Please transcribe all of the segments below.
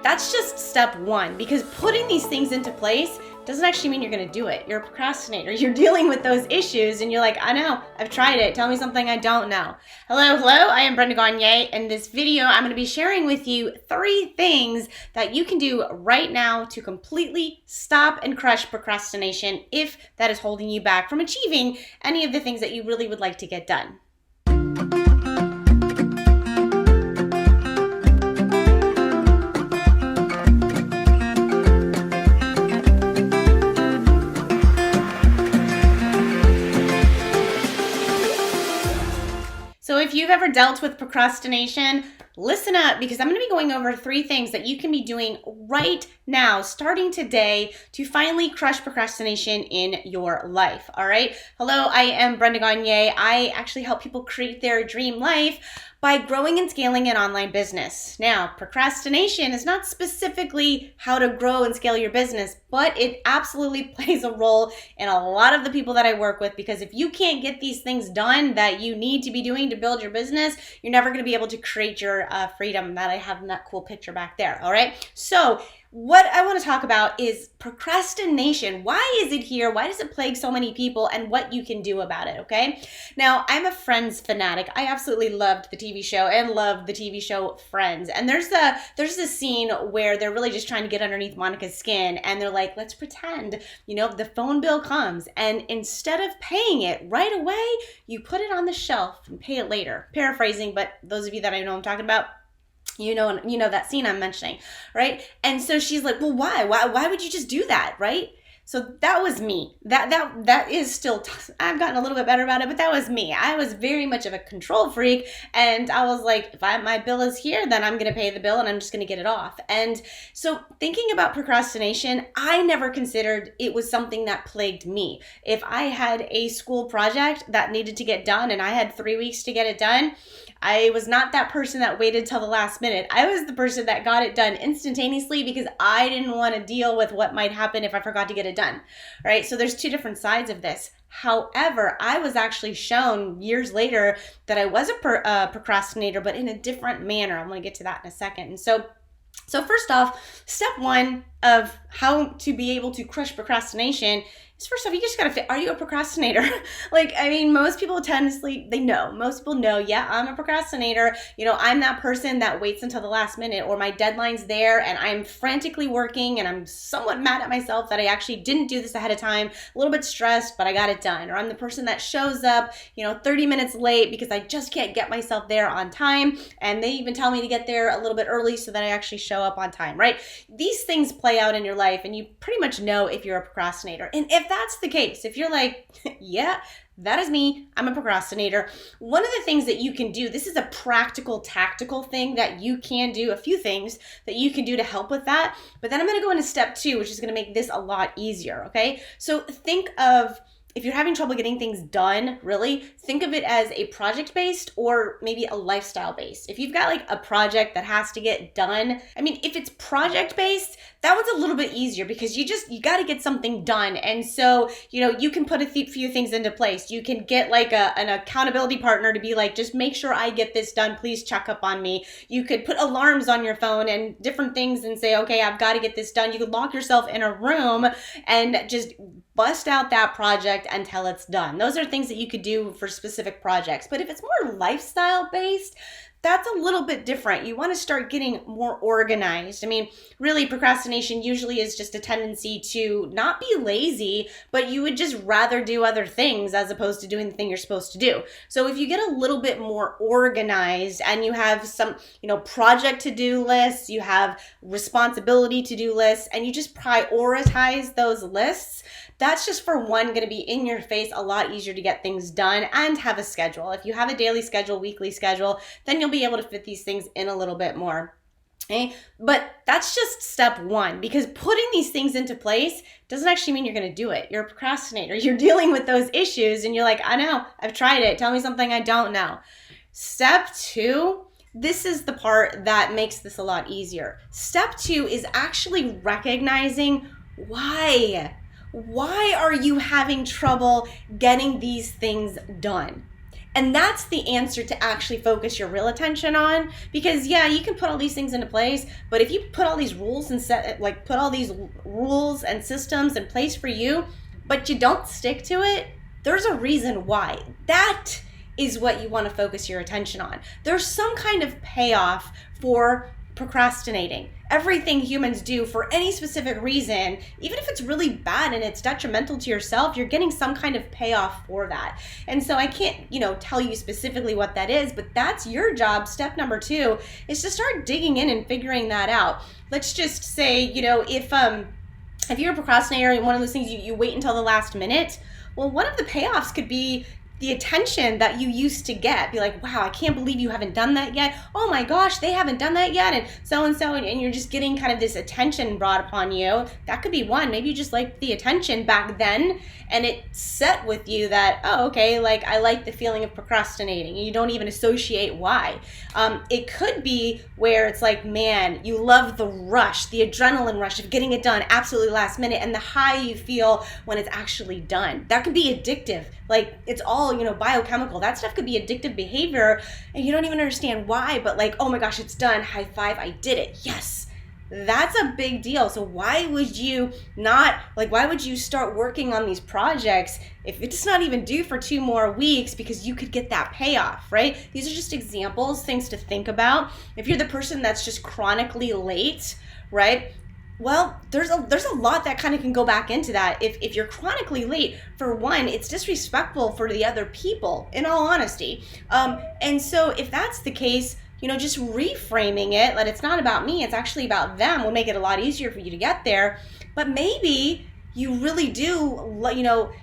that's just step one, because putting these things into place doesn't actually mean you're going to do it. You're a procrastinator. You're dealing with those issues and you're like, I know, I've tried it. Tell me something I don't know. Hello, I am Brenda 𝙎𝙬𝙤𝙪. In this video, I'm going to be sharing with you 3 things that you can do right now to completely stop and crush procrastination if that is holding you back from achieving any of the things that you really would like to get done. So if you've ever dealt with procrastination, listen up, because I'm going to be going over 3 things that you can be doing right now, starting today, to finally crush procrastination in your life. All right. Hello, I am Brenda 𝙎𝙬𝙤𝙪. I actually help people create their dream life by growing and scaling an online business. Now, procrastination is not specifically how to grow and scale your business, but it absolutely plays a role in a lot of the people that I work with, because if you can't get these things done that you need to be doing to build your business, you're never going to be able to create your freedom that I have in that cool picture back there. All right. So what I want to talk about is procrastination. Why is it here? Why does it plague so many people, and what you can do about it, okay? Now, I'm a Friends fanatic. I absolutely loved the TV show and loved the TV show Friends. And there's this scene where they're really just trying to get underneath Monica's skin, and they're like, let's pretend, the phone bill comes, and instead of paying it right away, you put it on the shelf and pay it later. Paraphrasing, but those of you that I know I'm talking about, you know that scene I'm mentioning, right? And so she's like, well, why would you just do that, right? So that was me. That is still, I've gotten a little bit better about it, but that was me. I was very much of a control freak, and I was like, if my bill is here, then I'm going to pay the bill and I'm just going to get it off. And so thinking about procrastination, I never considered it was something that plagued me. If I had a school project that needed to get done and I had 3 weeks to get it done, I was not that person that waited till the last minute. I was the person that got it done instantaneously, because I didn't want to deal with what might happen if I forgot to get it done. All right, so there's 2 different sides of this. However, I was actually shown years later that I was a procrastinator, but in a different manner. I'm going to get to that in a second. And so first off, step 1 of how to be able to crush procrastination is, first off, you just gotta are you a procrastinator? Most people most people know, yeah, I'm a procrastinator. I'm that person that waits until the last minute, or my deadline's there and I'm frantically working and I'm somewhat mad at myself that I actually didn't do this ahead of time, a little bit stressed, but I got it done. Or I'm the person that shows up, 30 minutes late because I just can't get myself there on time, and they even tell me to get there a little bit early so that I actually show up on time, right? These things play out in your life, and you pretty much know if you're a procrastinator. And if that's the case, if you're like, yeah, that is me, I'm a procrastinator, one of the things that you can do, this is a practical, tactical thing that you can do, a few things that you can do to help with that. But then I'm going to go into step 2, which is going to make this a lot easier, okay? So think of, if you're having trouble getting things done, really, think of it as a project-based or maybe a lifestyle-based. If you've got like a project that has to get done, if it's project-based, that one's a little bit easier, because you got to get something done. And so, you can put a few things into place. You can get like an accountability partner to be like, just make sure I get this done. Please check up on me. You could put alarms on your phone and different things and say, okay, I've got to get this done. You could lock yourself in a room and just bust out that project until it's done. Those are things that you could do for specific projects. But if it's more lifestyle based, that's a little bit different. You want to start getting more organized. Really, procrastination usually is just a tendency to not be lazy, but you would just rather do other things as opposed to doing the thing you're supposed to do. So if you get a little bit more organized and you have some, project to-do lists, you have responsibility to-do lists, and you just prioritize those lists, that's just, for one, going to be in your face a lot easier to get things done and have a schedule. If you have a daily schedule, weekly schedule, then you'll be able to fit these things in a little bit more. Okay? But that's just step 1, because putting these things into place doesn't actually mean you're going to do it. You're a procrastinator. You're dealing with those issues and you're like, I know, I've tried it. Tell me something I don't know. Step 2, this is the part that makes this a lot easier. Step 2 is actually recognizing why are you having trouble getting these things done? And that's the answer to actually focus your real attention on. Because yeah, you can put all these things into place, but if you put all these rules and put all these rules and systems in place for you, but you don't stick to it, there's a reason why. That is what you want to focus your attention on. There's some kind of payoff for procrastinating. Everything humans do for any specific reason, even if it's really bad and it's detrimental to yourself, you're getting some kind of payoff for that. And so I can't, tell you specifically what that is, but that's your job. Step number 2 is to start digging in and figuring that out. Let's just say, if you're a procrastinator and one of those things you wait until the last minute, well, one of the payoffs could be the attention that you used to get. Be like, wow, I can't believe you haven't done that yet. Oh my gosh, they haven't done that yet. And so, and you're just getting kind of this attention brought upon you. That could be one. Maybe you just liked the attention back then and it set with you that, oh, okay, like I like the feeling of procrastinating. You don't even associate why. It could be where it's like, man, you love the rush, the adrenaline rush of getting it done absolutely last minute and the high you feel when it's actually done. That could be addictive. Like it's all, biochemical. That stuff could be addictive behavior and you don't even understand why, but like, oh my gosh, it's done. High five, I did it. Yes. That's a big deal. So why would you start working on these projects if it's not even due for 2 more weeks because you could get that payoff, right? These are just examples, things to think about. If you're the person that's just chronically late, right? Well, there's a lot that kind of can go back into that. If you're chronically late, for one, it's disrespectful for the other people, in all honesty. And so if that's the case, just reframing it, that it's not about me, it's actually about them, will make it a lot easier for you to get there. But maybe you really do,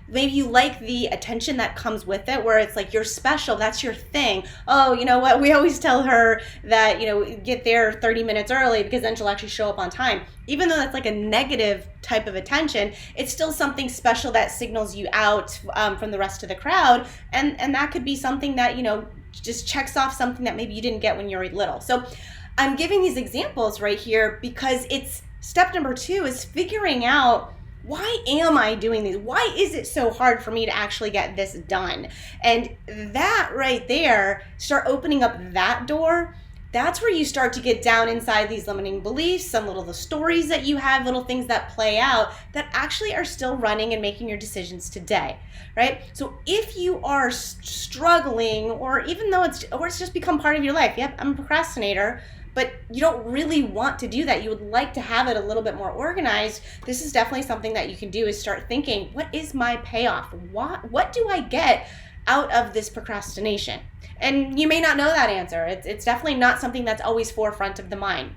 maybe you like the attention that comes with it, where it's like you're special, that's your thing. Oh, you know what, we always tell her that, get there 30 minutes early because then she'll actually show up on time. Even though that's like a negative type of attention, it's still something special that signals you out from the rest of the crowd. And that could be something that, just checks off something that maybe you didn't get when you were little. So I'm giving these examples right here because it's step number 2 is figuring out, why am I doing these? Why is it so hard for me to actually get this done? And that right there, start opening up that door. That's where you start to get down inside these limiting beliefs, some the stories that you have, little things that play out that actually are still running and making your decisions today, right? So if you are struggling, or even though it's just become part of your life, yep, I'm a procrastinator, but you don't really want to do that, you would like to have it a little bit more organized, this is definitely something that you can do, is start thinking, what is my payoff? What do I get out of this procrastination? And you may not know that answer. It's definitely not something that's always forefront of the mind.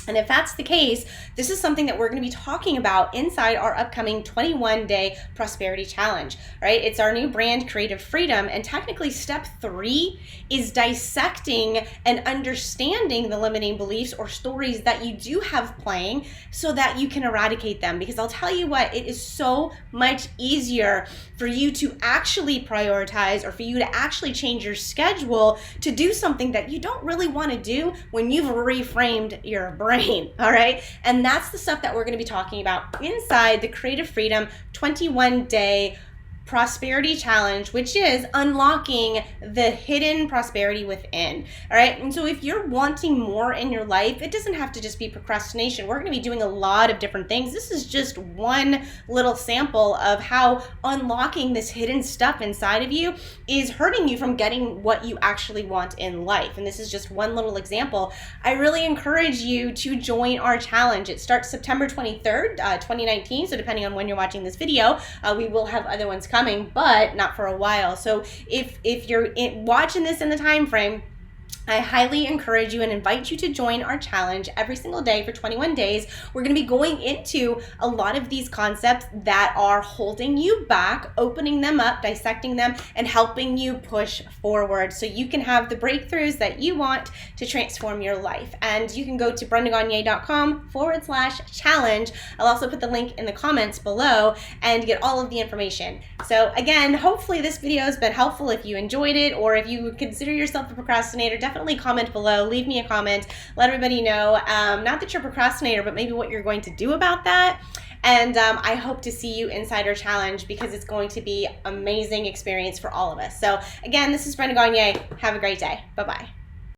And if that's the case, this is something that we're going to be talking about inside our upcoming 21-day prosperity challenge, right? It's our new brand, Creative Freedom. And technically step 3 is dissecting and understanding the limiting beliefs or stories that you do have playing so that you can eradicate them. Because I'll tell you what, it is so much easier for you to actually prioritize, or for you to actually change your schedule to do something that you don't really want to do when you've reframed your brain, all right? And that's the stuff that we're going to be talking about inside the Creative Freedom 21-day prosperity challenge, which is unlocking the hidden prosperity within. All right. And so if you're wanting more in your life, it doesn't have to just be procrastination. We're going to be doing a lot of different things. This is just one little sample of how unlocking this hidden stuff inside of you is hurting you from getting what you actually want in life. And this is just one little example. I really encourage you to join our challenge. It starts September 23rd, 2019. So depending on when you're watching this video, we will have other ones coming, but not for a while. So if you're watching this in the time frame, I highly encourage you and invite you to join our challenge every single day for 21 days. We're going to be going into a lot of these concepts that are holding you back, opening them up, dissecting them, and helping you push forward so you can have the breakthroughs that you want to transform your life. And you can go to brendagagnier.com/challenge. I'll also put the link in the comments below and get all of the information. So again, hopefully this video has been helpful. If you enjoyed it, or if you consider yourself a procrastinator, definitely comment below, leave me a comment, let everybody know, not that you're a procrastinator, but maybe what you're going to do about that. And I hope to see you inside our challenge because it's going to be an amazing experience for all of us. So again, this is Brenda 𝙎𝙧𝙪𝙨. Have a great day. Bye-bye.